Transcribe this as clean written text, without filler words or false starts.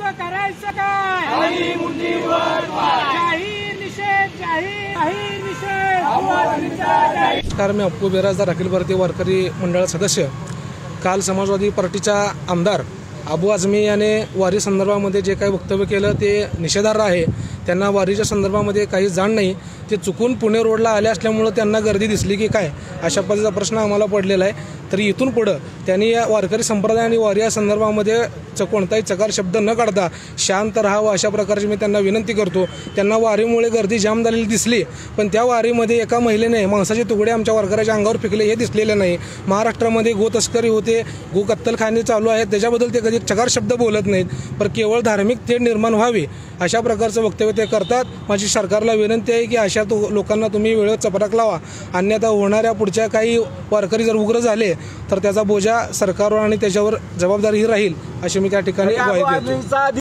आमचं करायचं काय? जाहीर निषेध, जाहीर निषेध. नमस्कार, मी अप्पू बिराजदार, अखिल भारतीय वारकरी मंडळ सदस्य. काल समाजवादी पार्टीच्या आमदार अबू आझमी याने वारी संदर्भामध्ये जे काही वक्तव्य केलं ते निषेधार्ह आहे. त्यांना वारीच्या संदर्भामध्ये काही जाण नाही. ते चुकून पुणे रोडला आले असल्यामुळं त्यांना गर्दी दिसली की काय, अशा पद्धतीचा प्रश्न आम्हाला पडलेला आहे. तरी इथून पुढं त्यांनी या वारकरी संप्रदाय आणि वारी या संदर्भामध्ये कोणताही चकार शब्द न काढता शांत राहावं, अशा प्रकारची मी त्यांना विनंती करतो. त्यांना वारीमुळे गर्दी जाम झालेली दिसली, पण त्या वारीमध्ये एका महिलेने मांसाचे तुकडे आमच्या वारकऱ्याच्या अंगावर फेकले हे दिसलेले नाही. महाराष्ट्रामध्ये गो तस्करी होते, गो कत्तलखाने चालू आहेत, त्याच्याबद्दल ते कधी चकार शब्द बोलत नाहीत. पण केवळ धार्मिक तेढ निर्माण व्हावी अशा प्रकारचं वक्तव्य ते करतात. माझी सरकारला विनंती आहे की अशा लोकांना तुम्ही वेळेत चपराक लावा, अन्यथा होणाऱ्या पुढच्या काही वारकरी जर उग्र झाले तर त्याचा बोजा सरकारवर आणि त्याच्यावर जबाबदारी राहील, अशी मी त्या ठिकाणी ग्वाही देतो.